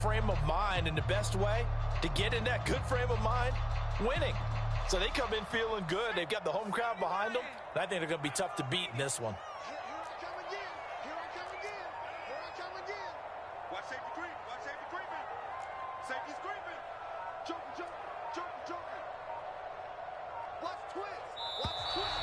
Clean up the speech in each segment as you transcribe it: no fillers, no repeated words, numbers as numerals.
frame of mind, and the best way to get in that good frame of mind, winning. So they come in feeling good. They've got the home crowd behind them, and I think they're going to be tough to beat in this one. Here I come again. Here I come again. Here I come again. Watch safety creep. Watch safety creeping. Safety's creeping. Joker, joker, joker, joker. Watch twist. Watch twist.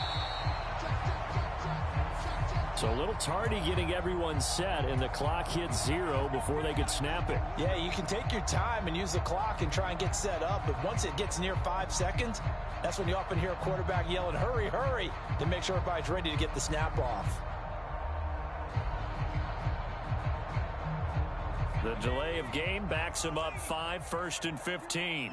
Check, check, check, check. Check, check. So a little tardy getting everyone set, and the clock hits 0 before they could snap it. Yeah, you can take your time and use the clock and try and get set up, but once it gets near 5 seconds, that's when you often hear a quarterback yelling, hurry, hurry, to make sure everybody's ready to get the snap off. The delay of game backs them up 5, 1st and 15.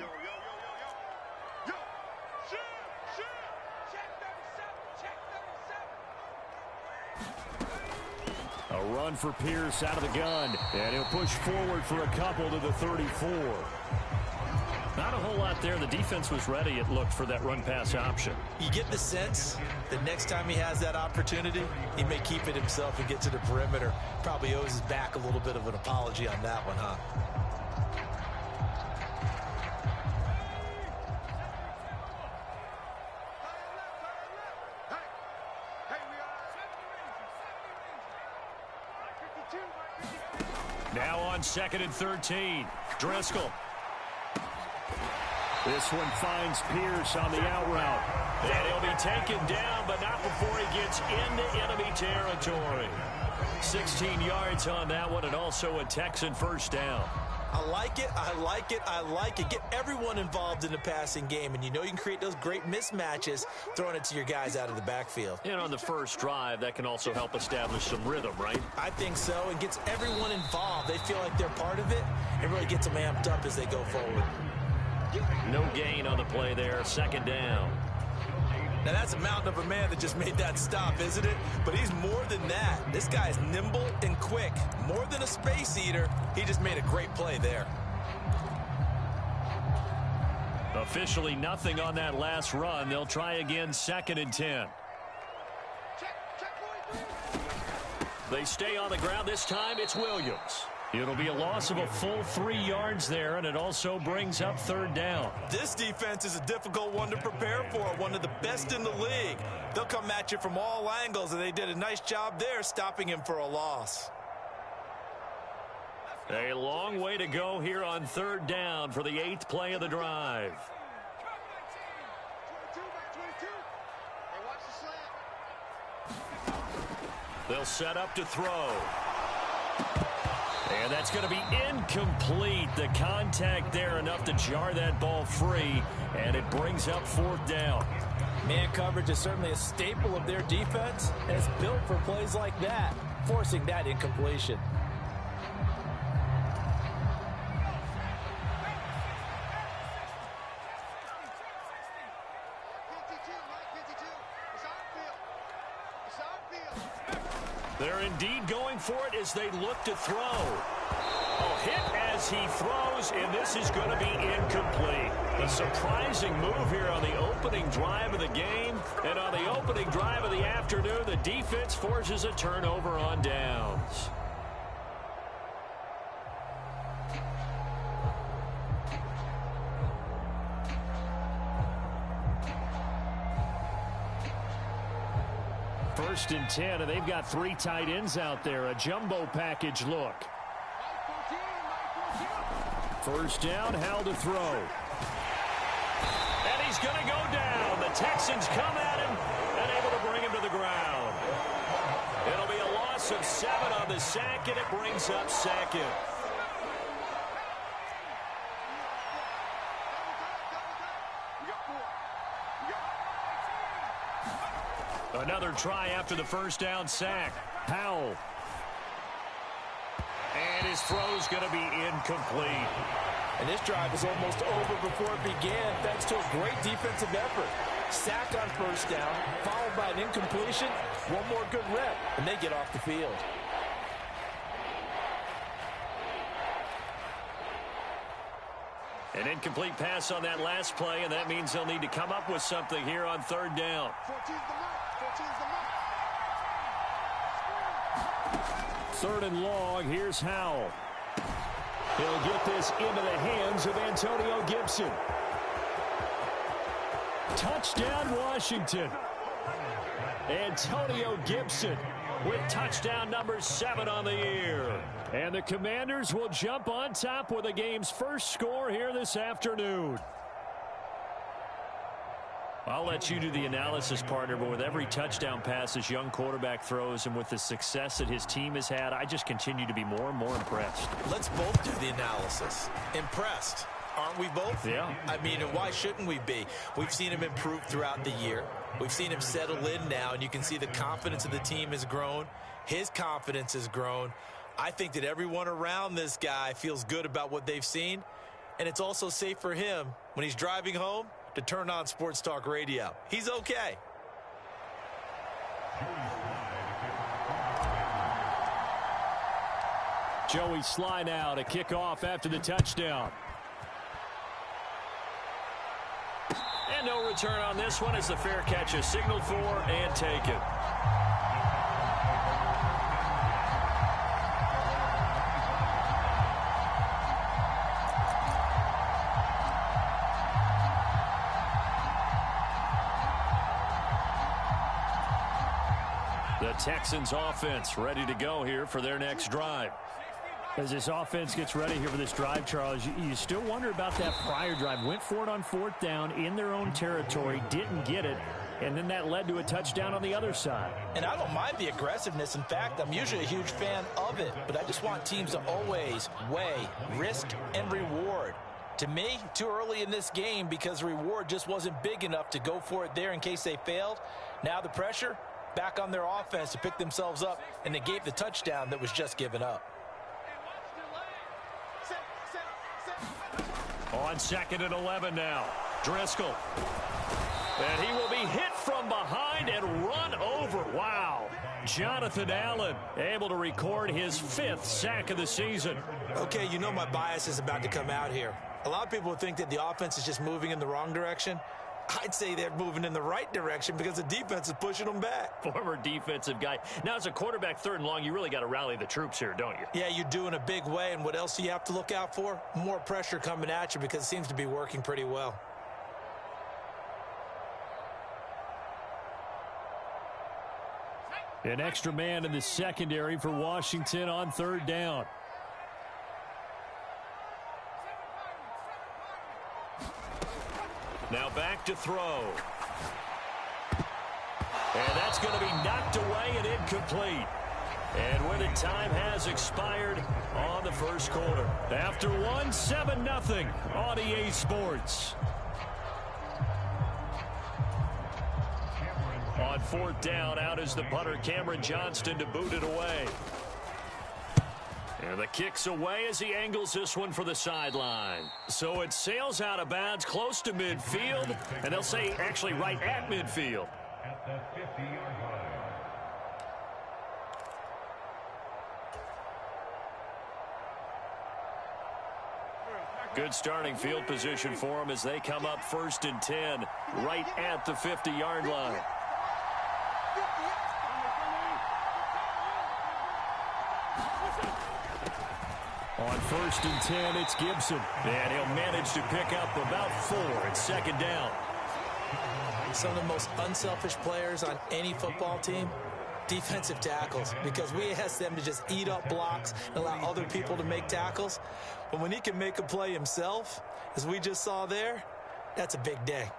A run for Pierce out of the gun, and he'll push forward for a couple to the 34. Not a whole lot there. The defense was ready, it looked, for that run-pass option. You get the sense that next time he has that opportunity, he may keep it himself and get to the perimeter. Probably owes his back a little bit of an apology on that one, huh? Now on 2nd and 13. Driscoll. This one finds Pierce on the out route. And he'll be taken down, but not before he gets into enemy territory. 16 yards on that one, and also a Texan first down. I like it, I like it, I like it. Get everyone involved in the passing game, and you know you can create those great mismatches throwing it to your guys out of the backfield. And on the first drive, that can also help establish some rhythm, right? I think so. It gets everyone involved. They feel like they're part of it, and really gets them amped up as they go forward. No gain on the play there, 2nd down. Now, that's a mountain of a man that just made that stop, isn't it? But he's more than that. This guy's nimble and quick. More than a space eater, he just made a great play there. Officially nothing on that last run. They'll try again, 2nd and 10. They stay on the ground. This time it's Williams. It'll be a loss of a full 3 yards there, and it also brings up 3rd down. This defense is a difficult one to prepare for, one of the best in the league. They'll come at you from all angles, and they did a nice job there stopping him for a loss. A long way to go here on 3rd down for the 8th play of the drive. They'll set up to throw. And that's going to be incomplete. The contact there enough to jar that ball free, and it brings up 4th down. Man coverage is certainly a staple of their defense, and it's built for plays like that, forcing that incompletion. They're indeed going for it as they look to throw. A hit as he throws, and this is going to be incomplete. A surprising move here on the opening drive of the game. And on the opening drive of the afternoon, the defense forces a turnover on downs. First and 10, and they've got 3 tight ends out there. A jumbo package look. First down, Howell to throw. And he's going to go down. The Texans come at him and able to bring him to the ground. It'll be a loss of 7 on the sack, and it brings up 2nd. Another try after the first down sack. Howell. And his throw's going to be incomplete. And this drive is almost over before it began, thanks to a great defensive effort. Sack on first down, followed by an incompletion. One more good rep, and they get off the field. An incomplete pass on that last play, and that means they'll need to come up with something here on 3rd down. 3rd and long. Here's Howell. He'll get this into the hands of Antonio Gibson. Touchdown, Washington. Antonio Gibson with touchdown number 7 on the year. And the Commanders will jump on top with the game's first score here this afternoon. I'll let you do the analysis, partner, but with every touchdown pass this young quarterback throws and with the success that his team has had, I just continue to be more and more impressed. Let's both do the analysis. Impressed. Aren't we both? Yeah. I mean, why shouldn't we be? We've seen him improve throughout the year. We've seen him settle in now, and you can see the confidence of the team has grown. His confidence has grown. I think that everyone around this guy feels good about what they've seen, and it's also safe for him when he's driving home to turn on Sports Talk Radio. He's okay. Joey Sly now to kick off after the touchdown. And no return on this one as the fair catch is signaled for and taken. The Texans offense ready to go here for their next drive. As this offense gets ready here for this drive, Charles, you still wonder about that prior drive. Went for it on 4th down in their own territory, didn't get it, and then that led to a touchdown on the other side. And I don't mind the aggressiveness. In fact, I'm usually a huge fan of it, but I just want teams to always weigh risk and reward. To me, too early in this game because the reward just wasn't big enough to go for it there in case they failed. Now the pressure back on their offense to pick themselves up, and they gave the touchdown that was just given up. On 2nd and 11 now. Driscoll. And he will be hit from behind and run over. Wow. Jonathan Allen able to record his 5th sack of the season. Okay, you know my bias is about to come out here. A lot of people think that the offense is just moving in the wrong direction. I'd say they're moving in the right direction because the defense is pushing them back. Former defensive guy. Now, as a quarterback 3rd and long, you really got to rally the troops here, don't you? Yeah, you do in a big way. And what else do you have to look out for? More pressure coming at you because it seems to be working pretty well. An extra man in the secondary for Washington on 3rd down. Now back to throw. And that's going to be knocked away and incomplete. And with it, time has expired on the first quarter. After one, 7-0 on EA Sports. On 4th down, out is the punter, Cameron Johnston, to boot it away. And the kick's away as he angles this one for the sideline. So it sails out of bounds close to midfield, and they'll say actually right at midfield. At the 50-yard line. Good starting field position for them as they come up 1st and 10, right at the 50-yard line. On 1st and 10, it's Gibson. And he'll manage to pick up about 4 at 2nd down. Some of the most unselfish players on any football team, defensive tackles, because we ask them to just eat up blocks and allow other people to make tackles. But when he can make a play himself, as we just saw there, that's a big day.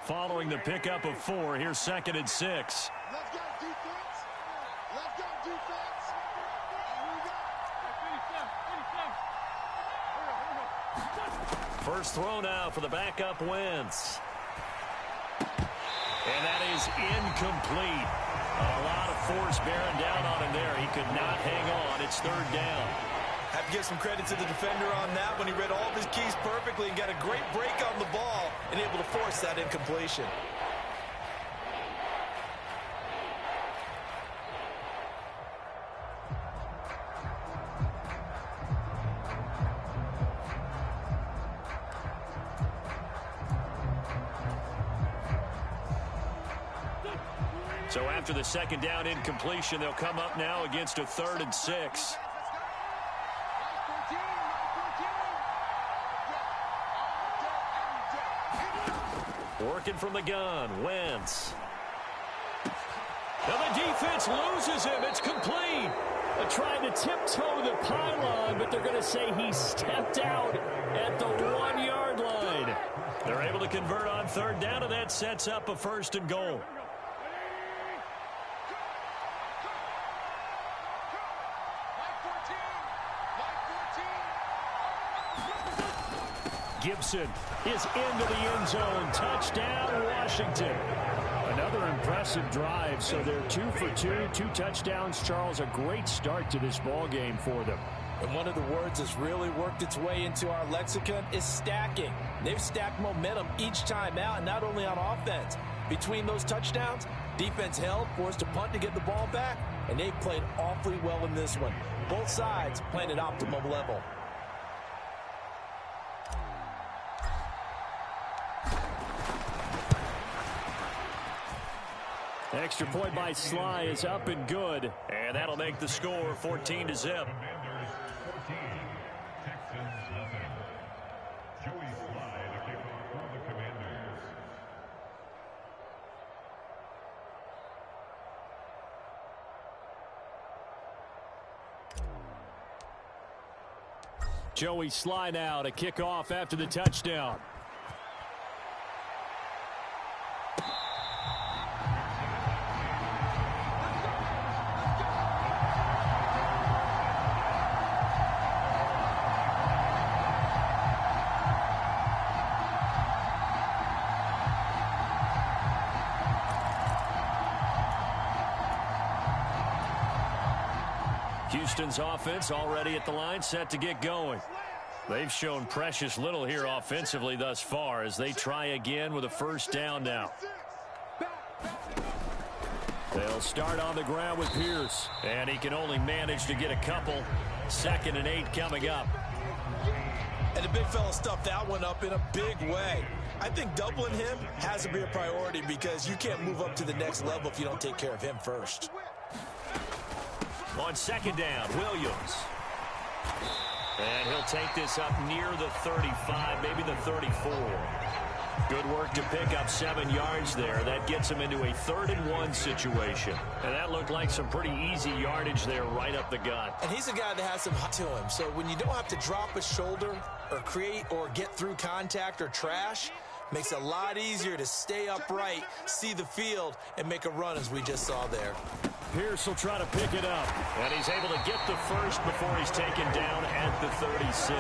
Following the pickup of 4, here's 2nd and 6. Let's go, defense. Let's go, defense. First throw now for the backup Wentz. And that is incomplete. A lot of force bearing down on him there. He could not hang on. It's 3rd down. Have to give some credit to the defender on that when he read all of his keys perfectly and got a great break on the ball and able to force that incompletion. So after the second down incompletion, they'll come up now against a 3rd and 6. Working from the gun, Wentz. Now the defense loses him. It's complete. They're trying to tiptoe the pylon, but they're going to say he stepped out at the 1-yard line. They're able to convert on 3rd down, and that sets up a 1st and goal. Gibson is into the end zone. Touchdown, Washington. Another impressive drive, so they're 2 for 2, 2 touchdowns. Charles, a great start to this ball game for them. And one of the words that's really worked its way into our lexicon is stacking. They've stacked momentum each time out, and not only on offense. Between those touchdowns, defense held, forced a punt to get the ball back, and they played awfully well in this one. Both sides playing at optimum level. Extra point by Sly is up and good, and that'll make the score 14-0. Commanders 14, Texans nothing. Joey Sly to kick off for the Commanders. Joey Sly now to kick off after the touchdown. Houston's offense already at the line, set to get going. They've shown precious little here offensively thus far as they try again with a 1st down now. They'll start on the ground with Pierce, and he can only manage to get a couple. 2nd and 8 coming up. And the big fella stuffed that one up in a big way. I think doubling him has to be a priority because you can't move up to the next level if you don't take care of him first. On 2nd down, Williams. And he'll take this up near the 35, maybe the 34. Good work to pick up 7 yards there. That gets him into a 3rd and 1 situation. And that looked like some pretty easy yardage there right up the gut. And he's a guy that has some hop to him. So when you don't have to drop a shoulder or create or get through contact or trash, makes it a lot easier to stay upright, see the field, and make a run as we just saw there. Pierce will try to pick it up. And he's able to get the first before he's taken down at the 36.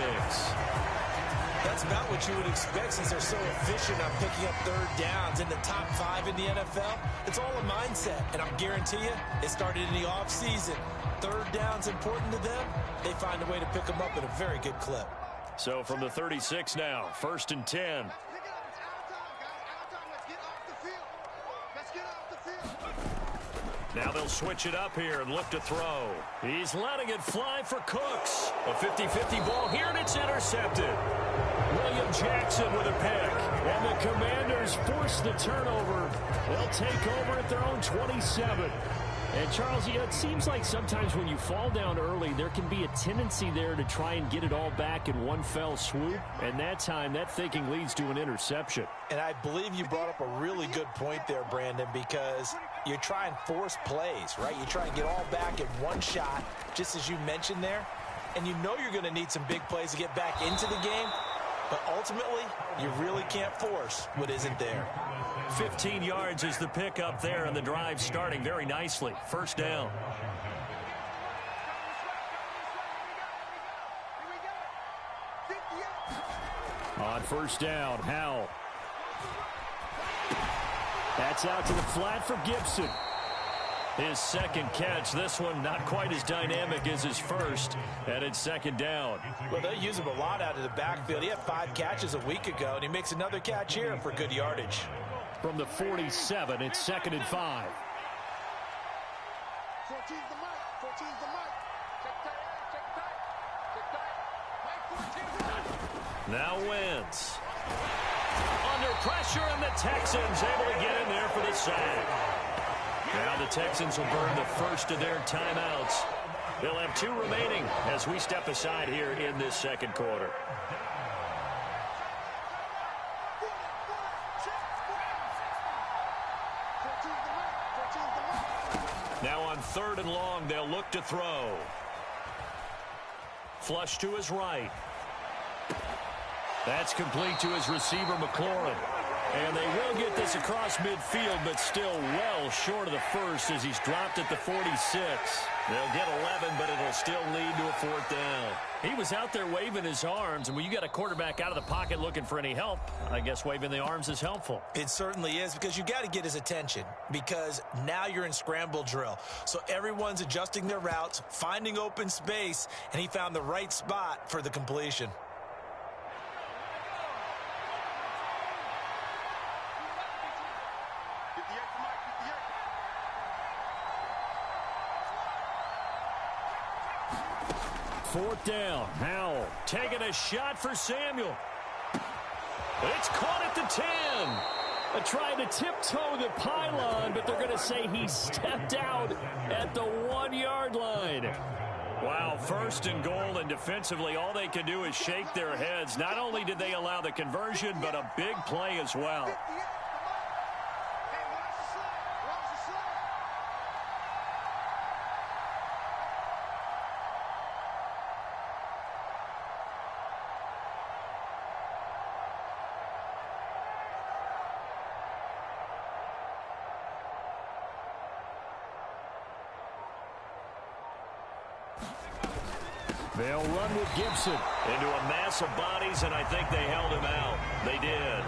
That's about what you would expect since they're so efficient on picking up 3rd downs in the top 5 in the NFL. It's all a mindset, and I guarantee you it started in the offseason. 3rd down's important to them. They find a way to pick them up at a very good clip. So from the 36 now, 1st and 10. Now they'll switch it up here and look to throw. He's letting it fly for Cooks. A 50-50 ball here, and it's intercepted. William Jackson with a pick. And the Commanders force the turnover. They'll take over at their own 27. And, Charles, it seems like sometimes when you fall down early, there can be a tendency there to try and get it all back in one fell swoop. And that time, that thinking leads to an interception. And I believe you brought up a really good point there, Brandon, because you try and force plays, right? You try and get all back in one shot, just as you mentioned there. And you know you're going to need some big plays to get back into the game. But ultimately, you really can't force what isn't there. 15 yards is the pickup there, and the drive starting very nicely. 1st down. On 1st down, Howell. That's out to the flat for Gibson. His 2nd catch, this one not quite as dynamic as his first, and it's 2nd down. Well, they use him a lot out of the backfield. He had 5 catches a week ago, and he makes another catch here for good yardage. From the 47, it's 2nd and 5. 14's the mic. 14's the mic. Check tight. Check tight. Check tight. Mike 14's the mic. Now Wentz. Under pressure, and the Texans able to get in there for the sack. Now the Texans will burn the first of their timeouts. They'll have 2 remaining as we step aside here in this second quarter. Now on 3rd and long, they'll look to throw. Flush to his right. That's complete to his receiver, McLaurin. And they will get this across midfield, but still well short of the first as he's dropped at the 46. They'll get 11, but it'll still lead to a 4th down. He was out there waving his arms, and when you got a quarterback out of the pocket looking for any help, I guess waving the arms is helpful. It certainly is, because you got to get his attention, because now you're in scramble drill. So everyone's adjusting their routes, finding open space, and he found the right spot for the completion. Fourth down. Howell taking a shot for Samuel. It's caught at the 10. Trying to tiptoe the pylon, but they're going to say he stepped out at the 1-yard line. Wow, 1st and goal, and defensively all they can do is shake their heads. Not only did they allow the conversion, but a big play as well. They'll run with Gibson into a mass of bodies, and I think they held him out. They did.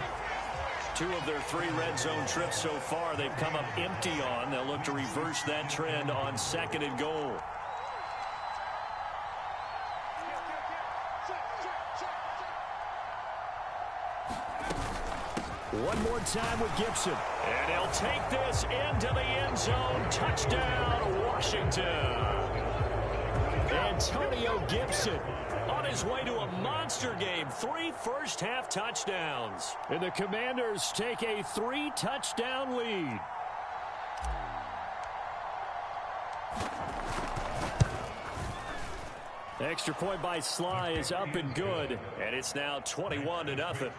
2 of their 3 red zone trips so far they've come up empty on. They'll look to reverse that trend on 2nd and goal. One more time with Gibson. And he'll take this into the end zone. Touchdown, Washington. Antonio Gibson on his way to a monster game. 3 first-half touchdowns. And the Commanders take a 3-touchdown lead. Extra point by Sly is up and good. And it's now 21-0.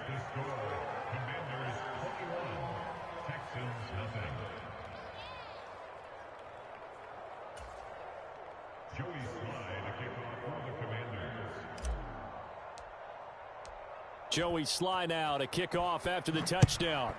Joey Sly now to kick off after the touchdown.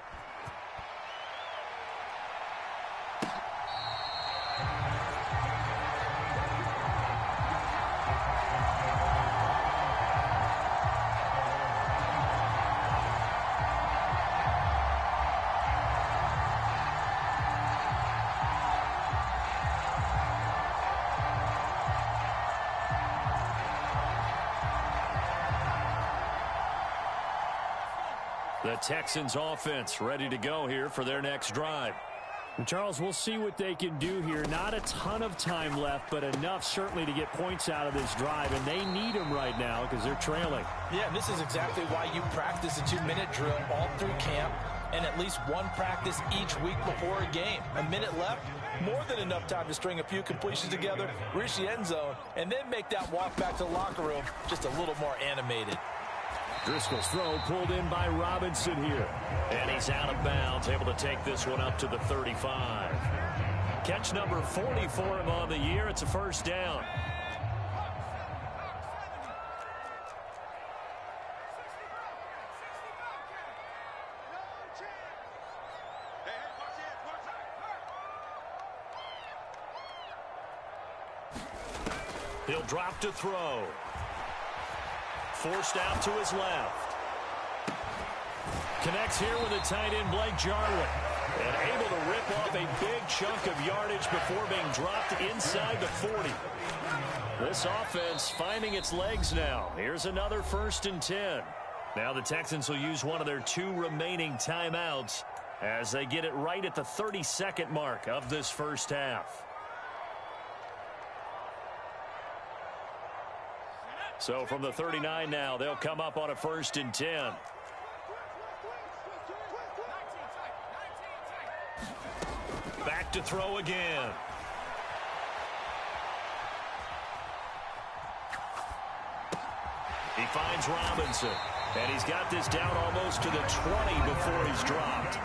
The Texans offense ready to go here for their next drive. And Charles, we'll see what they can do here. Not a ton of time left, but enough certainly to get points out of this drive, and they need them right now because they're trailing. Yeah, and this is exactly why you practice a 2-minute drill all through camp and at least one practice each week before a game. A minute left, more than enough time to string a few completions together, reach the end zone, and then make that walk back to the locker room just a little more animated. Driscoll's throw pulled in by Robinson here. And he's out of bounds, able to take this one up to the 35. Catch number 40 for him on the year. It's a first down. He'll drop to throw. Forced out to his left. Connects here with a tight end, Blake Jarwin. And able to rip off a big chunk of yardage before being dropped inside the 40. This offense finding its legs now. Here's another 1st and 10. Now the Texans will use one of their 2 remaining timeouts as they get it right at the 32nd mark of this first half. So from the 39 now, they'll come up on a 1st and 10. Back to throw again. He finds Robinson, and he's got this down almost to the 20 before he's dropped.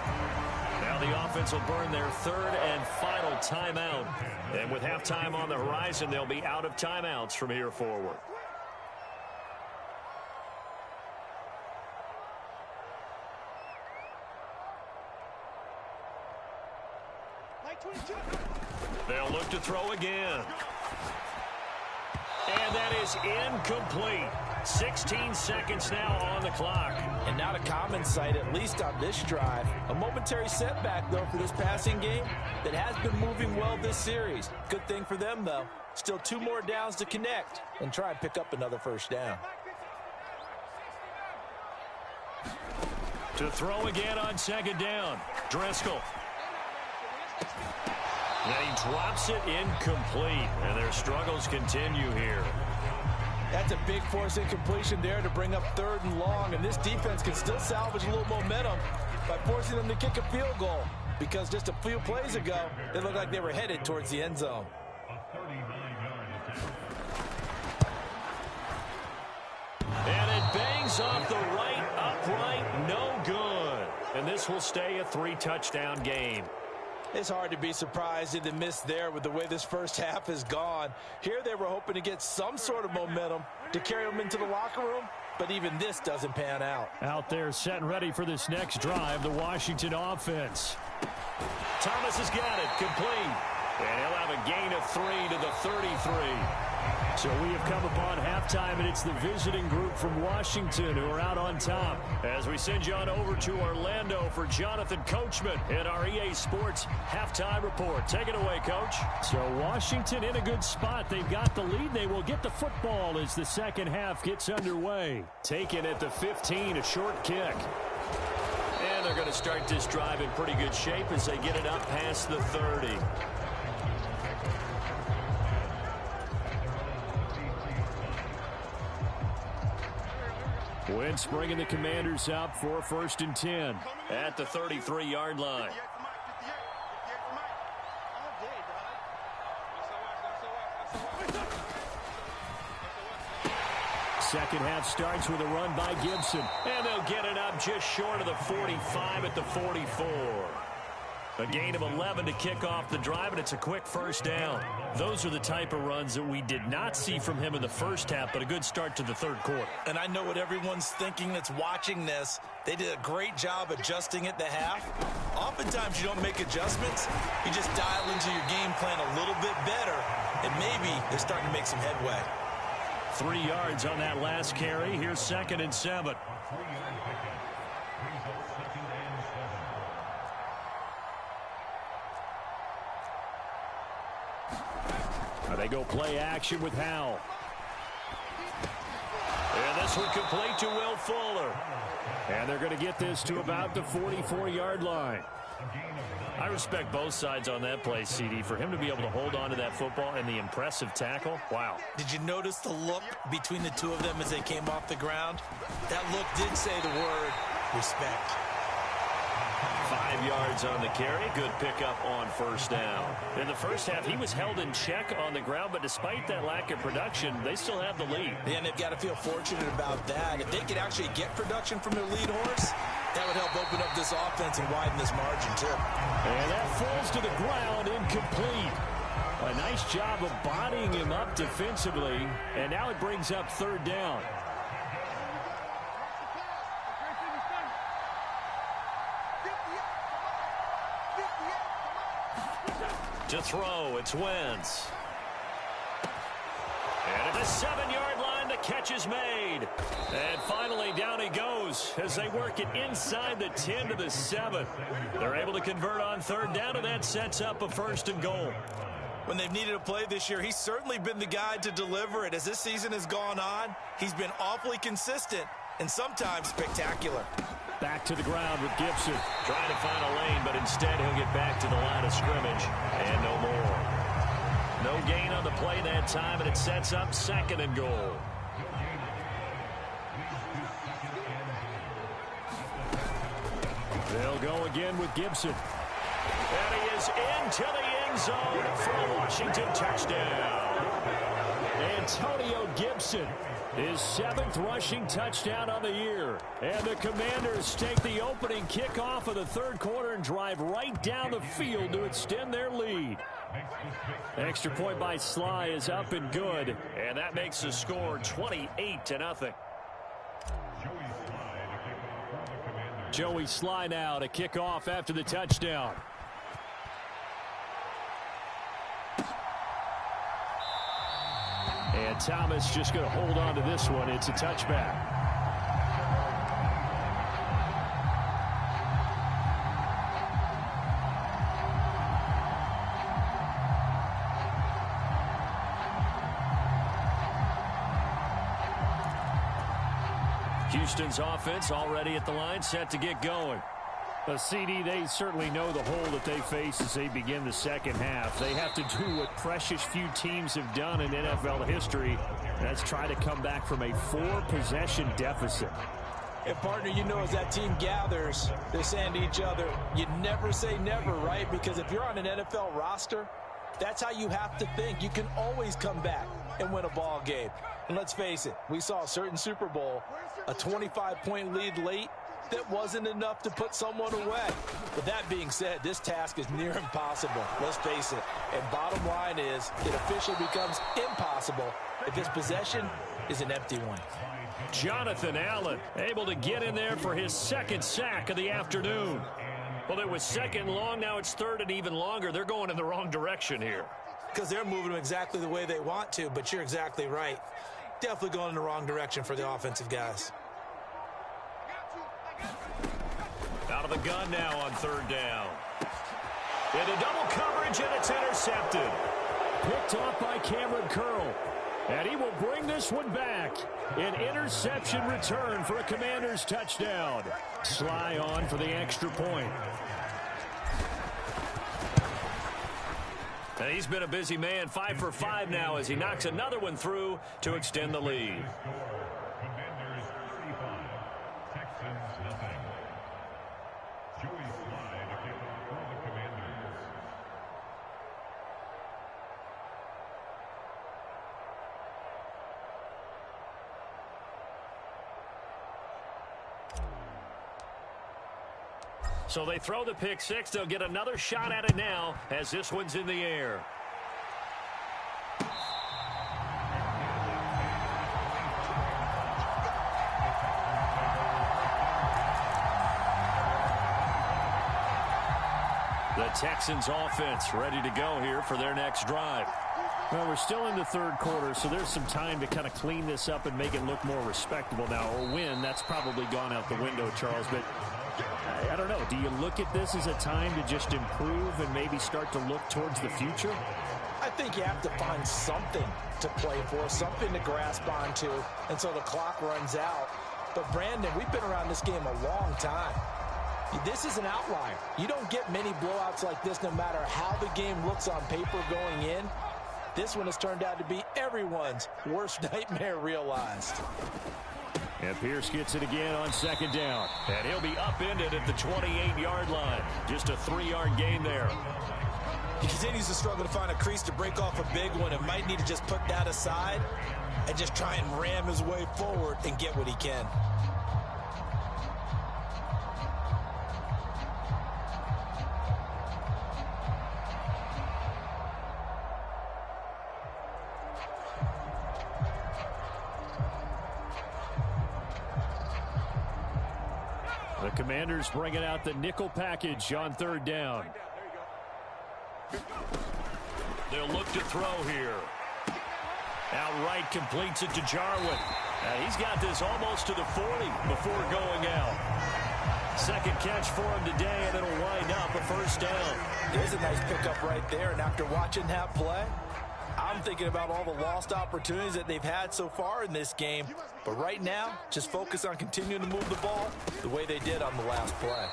Now the offense will burn their third and final timeout. And with halftime on the horizon, they'll be out of timeouts from here forward. They'll look to throw again. And that is incomplete. 16 seconds now on the clock. And not a common sight, at least on this drive. A momentary setback, though, for this passing game that has been moving well this series. Good thing for them, though. Still 2 more downs to connect and try and pick up another first down. To throw again on second down. Driscoll. And he drops it incomplete. And their struggles continue here. That's a big force incompletion there to bring up 3rd and long. And this defense can still salvage a little momentum by forcing them to kick a field goal. Because just a few plays ago, they looked like they were headed towards the end zone. And it bangs off the right upright. No good. And this will stay a 3-touchdown game. It's hard to be surprised at the miss there with the way this first half has gone. Here they were hoping to get some sort of momentum to carry them into the locker room, but even this doesn't pan out. Out there set and ready for this next drive, the Washington offense. Thomas has got it, complete. And he'll have a gain of 3 to the 33. So we have come upon halftime, and it's the visiting group from Washington who are out on top. As we send you on over to Orlando for Jonathan Coachman in our EA Sports halftime report. Take it away, Coach. So Washington in a good spot. They've got the lead. They will get the football as the second half gets underway. Taken at the 15, a short kick. And they're going to start this drive in pretty good shape as they get it up past the 30. Wentz bringing the Commanders up for 1st and 10 at the 33-yard line. Second half starts with a run by Gibson. And they'll get it up just short of the 45 at the 44. A gain of 11 to kick off the drive, and it's a quick first down. Those are the type of runs that we did not see from him in the first half, but a good start to the third quarter. And I know what everyone's thinking that's watching this. They did a great job adjusting at the half. Oftentimes you don't make adjustments. You just dial into your game plan a little bit better, and maybe they're starting to make some headway. 3 yards on that last carry. Here's 2nd and 7. They go play action with Howell. And this one complete to Will Fuller. And they're going to get this to about the 44-yard line. I respect both sides on that play, CD. For him to be able to hold on to that football and the impressive tackle, wow. Did you notice the look between the two of them as they came off the ground? That look did say the word respect. 5 yards on the carry. Good pickup on first down. In the first half, he was held in check on the ground, but despite that lack of production, they still have the lead. And they've got to feel fortunate about that. If they could actually get production from their lead horse, that would help open up this offense and widen this margin, too. And that falls to the ground, incomplete. A nice job of bodying him up defensively, and now it brings up 3rd down. To throw, it's Wentz. And at the 7-yard line, the catch is made. And finally, down he goes as they work it inside the 10 to the 7. They're able to convert on 3rd down, and that sets up a 1st and goal. When they've needed a play this year, he's certainly been the guy to deliver it. As this season has gone on, he's been awfully consistent and sometimes spectacular. Back to the ground with Gibson. Trying to find a lane, but instead he'll get back to the line of scrimmage. And no more. No gain on the play that time, and it sets up 2nd and goal. They'll go again with Gibson. And he is into the end zone for a Washington touchdown. Antonio Gibson, his 7th rushing touchdown on the year. And the Commanders take the opening kickoff of the third quarter and drive right down the field to extend their lead. Extra point by Sly is up and good. And that makes the score 28-0. Joey Sly now to kick off after the touchdown. And Thomas just going to hold on to this one. It's a touchback. Houston's offense already at the line, set to get going. CD, they certainly know the hole that they face as they begin the second half. They have to do what precious few teams have done in NFL history. That's try to come back from a 4-possession deficit. And, partner, you know, as that team gathers, they're saying to each other, you never say never, right? Because if you're on an NFL roster, that's how you have to think. You can always come back and win a ball game. And let's face it, we saw a certain Super Bowl, a 25-point lead late, that wasn't enough to put someone away. But that being said, this task is near impossible. Let's face it. And bottom line is, it officially becomes impossible if this possession is an empty one. Jonathan Allen able to get in there for his 2nd sack of the afternoon. Well, it was 2nd long. Now it's 3rd and even longer. They're going in the wrong direction here. Because they're moving them exactly the way they want to, but you're exactly right. Definitely going in the wrong direction for the offensive guys. Out of the gun now on 3rd down. Into double coverage, and it's intercepted. Picked off by Cameron Curl. And he will bring this one back. An interception return for a Commanders touchdown. Sly on for the extra point. And he's been a busy man, 5 for 5 now as he knocks another one through to extend the lead. Commanders 35, Texans nothing. Joey Sly to kick off for the Commanders. So they throw the pick six. They'll get another shot at it now as this one's in the air. The Texans offense ready to go here for their next drive. Well, we're still in the third quarter, so there's some time to kind of clean this up and make it look more respectable now. Or win, that's probably gone out the window, Charles. But I don't know. Do you look at this as a time to just improve and maybe start to look towards the future? I think you have to find something to play for, something to grasp onto, until the clock runs out. But, Brandon, we've been around this game a long time. This is an outlier. You don't get many blowouts like this no matter how the game looks on paper going in. This one has turned out to be everyone's worst nightmare realized. And Pierce gets it again on 2nd down. And he'll be upended at the 28-yard line. Just a 3-yard gain there. He continues to struggle to find a crease to break off a big one and might need to just put that aside and just try and ram his way forward and get what he can. The Commanders bringing out the nickel package on 3rd down. They'll look to throw here. Outright completes it to Jarwin. He's got this almost to the 40 before going out. 2nd catch for him today, and it'll wind up a 1st down. There's a nice pickup right there, and after watching that play, I'm thinking about all the lost opportunities that they've had so far in this game. But right now, just focus on continuing to move the ball the way they did on the last play.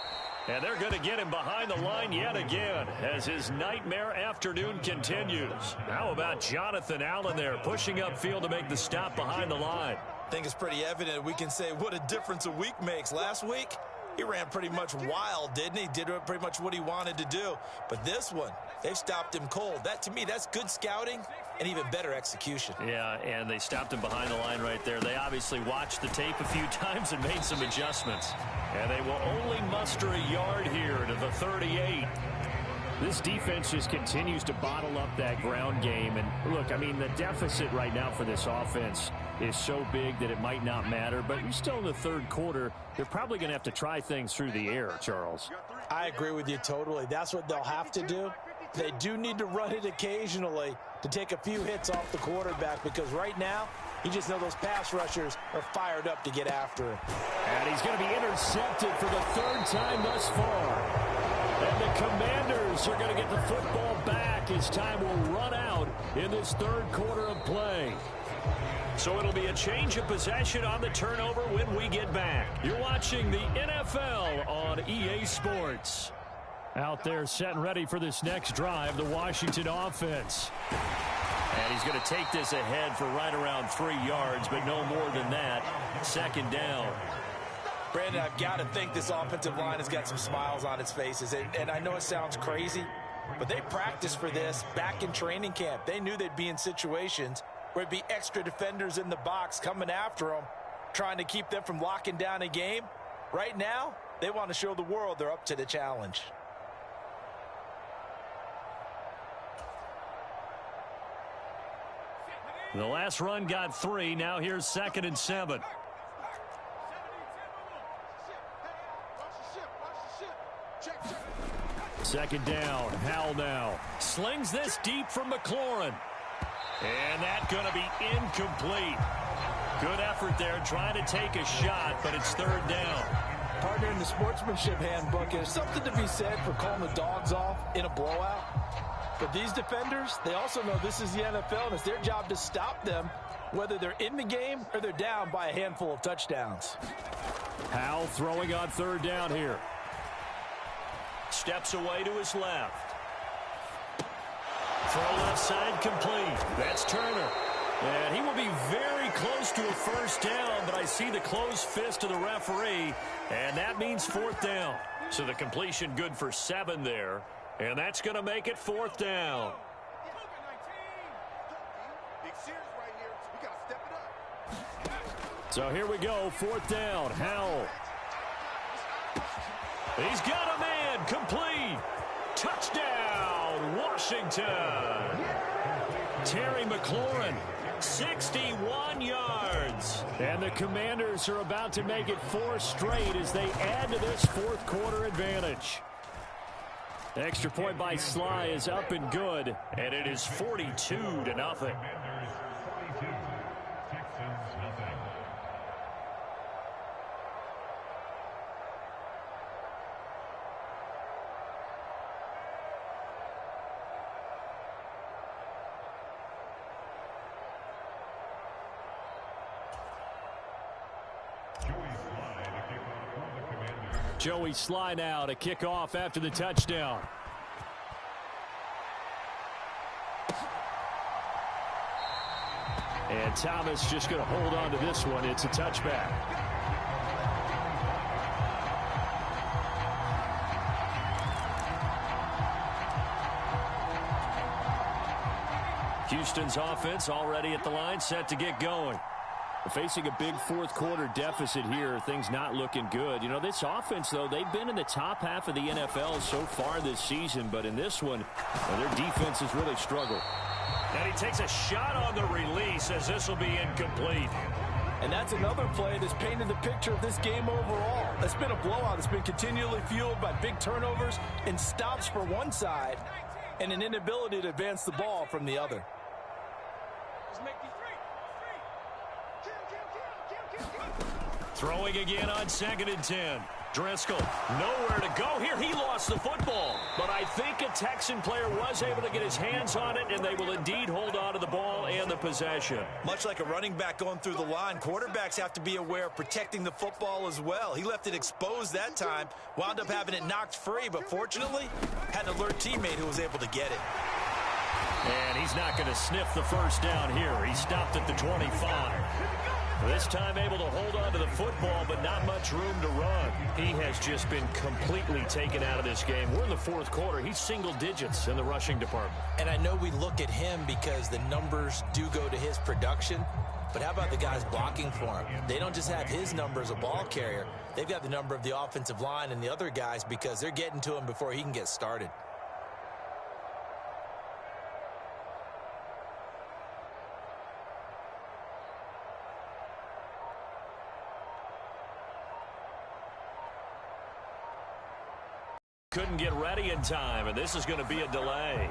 And they're going to get him behind the line yet again as his nightmare afternoon continues. How about Jonathan Allen there pushing upfield to make the stop behind the line? I think it's pretty evident we can say what a difference a week makes. Last week, He ran pretty much wild, didn't he? Did pretty much what he wanted to do. But this one, they've stopped him cold. That, to me, that's good scouting and even better execution. Yeah, and they stopped him behind the line right there. They obviously watched the tape a few times and made some adjustments. And they will only muster a yard here to the 38. This defense just continues to bottle up that ground game. And look, I mean, the deficit right now for this offense is so big that it might not matter. But you're still in the third quarter. They're probably going to have to try things through the air, Charles. I agree with you totally. That's what they'll have to do. They do need to run it occasionally to take a few hits off the quarterback, because right now, you just know those pass rushers are fired up to get after him. And he's going to be intercepted for the third time thus far. And the Commanders are going to get the football back as time will run out in this third quarter of play. So it'll be a change of possession on the turnover when we get back. You're watching the NFL on EA Sports. Out there set and ready for this next drive, the Washington offense. And he's going to take this ahead for right around 3 yards, but no more than that. Second down. Brandon, I've got to think this offensive line has got some smiles on its faces. And I know it sounds crazy, but they practiced for this back in training camp. They knew they'd be in situations where there'd be extra defenders in the box coming after them, trying to keep them from locking down a game. Right now, they want to show the world they're up to the challenge. The last run got 3. Now here's 2nd and 7. Second down. Howell now slings this deep from McLaurin. And that's going to be incomplete. Good effort there trying to take a shot, but it's third down. Partner, in the sportsmanship handbook, there's something to be said for calling the dogs off in a blowout. But these defenders, they also know this is the NFL, and it's their job to stop them, whether they're in the game or they're down by a handful of touchdowns. Howell throwing on third down here. Steps away to his left. Throw left side complete. That's Turner. And he will be very close to a first down, but I see the closed fist of the referee, and that means fourth down. So the completion good for 7 there, and that's going to make it fourth down. So here we go, fourth down. Howell. He's got a man, complete. Touchdown, Washington. Terry McLaurin, 61 yards. And the Commanders are about to make it 4 straight as they add to this fourth quarter advantage. Extra point by Sly is up and good, and it is 42-0. Joey Sly now to kick off after the touchdown. And Thomas just going to hold on to this one. It's a touchback. Houston's offense already at the line, set to get going. Facing a big fourth quarter deficit here, things not looking good. You know, this offense, though, they've been in the top half of the NFL so far this season, but in this one, their defense has really struggled. And he takes a shot on the release as this will be incomplete. And that's another play that's painted the picture of this game overall. It's been a blowout. It's been continually fueled by big turnovers and stops for one side and an inability to advance the ball from the other. Throwing again on 2nd and 10. Driscoll, nowhere to go here. He lost the football. But I think a Texan player was able to get his hands on it, and they will indeed hold on to the ball and the possession. Much like a running back going through the line, quarterbacks have to be aware of protecting the football as well. He left it exposed that time, wound up having it knocked free, but fortunately, had an alert teammate who was able to get it. And he's not going to sniff the first down here. He stopped at the 25. This time able to hold on to the football, but not much room to run. He has just been completely taken out of this game. We're in the fourth quarter. He's single digits in the rushing department. And I know we look at him because the numbers do go to his production, but how about the guys blocking for him? They don't just have his number as a ball carrier. They've got the number of the offensive line and the other guys because they're getting to him before he can get started. Couldn't get ready in time, and this is going to be a delay.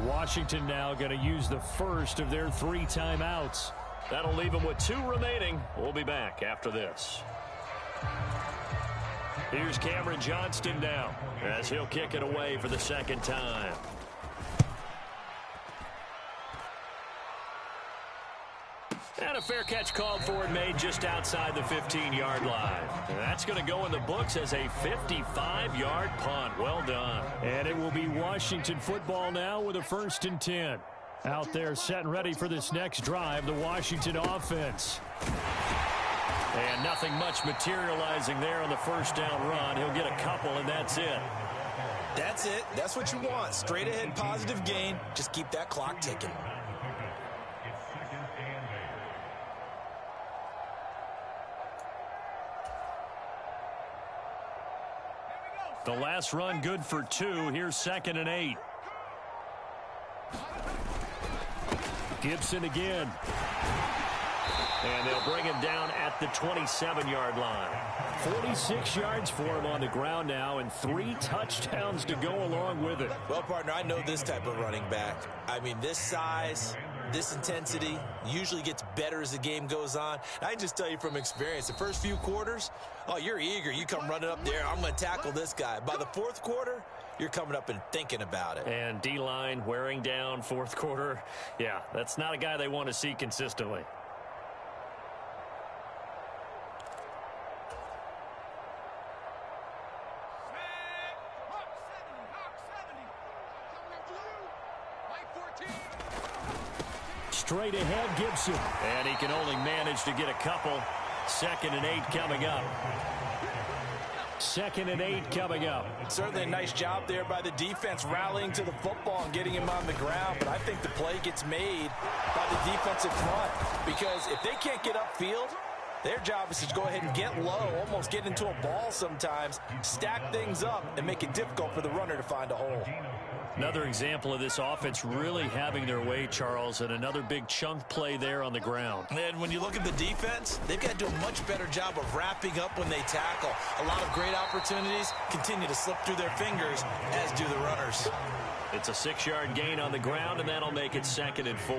Washington now going to use the first of their 3 timeouts. That'll leave them with 2 remaining. We'll be back after this. Here's Cameron Johnston now as he'll kick it away for the second time. And a fair catch called for and made just outside the 15-yard line. And that's going to go in the books as a 55-yard punt. Well done. And it will be Washington football now with a 1st and 10. Out there set and ready for this next drive, the Washington offense. And nothing much materializing there on the first down run. He'll get a couple, and that's it. That's it. That's what you want. Straight ahead positive gain. Just keep that clock ticking. The last run good for 2. Here's 2nd and 8. Gibson again. And they'll bring him down at the 27-yard line. 46 yards for him on the ground now and 3 touchdowns to go along with it. Well, partner, I know this type of running back. I mean, this size, this intensity usually gets better as the game goes on. And I can just tell you from experience, the first few quarters, oh, you're eager. You come running up there, I'm going to tackle this guy. By the fourth quarter, you're coming up and thinking about it. And D-line wearing down fourth quarter. Yeah, that's not a guy they want to see consistently. Straight ahead, Gibson. And he can only manage to get a couple. 2nd and 8 coming up. 2nd and 8 coming up. Certainly a nice job there by the defense rallying to the football and getting him on the ground. But I think the play gets made by the defensive front. Because if they can't get upfield, their job is to go ahead and get low, almost get into a ball sometimes, stack things up, and make it difficult for the runner to find a hole. Another example of this offense really having their way, Charles, and another big chunk play there on the ground. And when you look at the defense, they've got to do a much better job of wrapping up when they tackle. A lot of great opportunities continue to slip through their fingers, as do the runners. It's a 6-yard gain on the ground, and that'll make it 2nd and 4.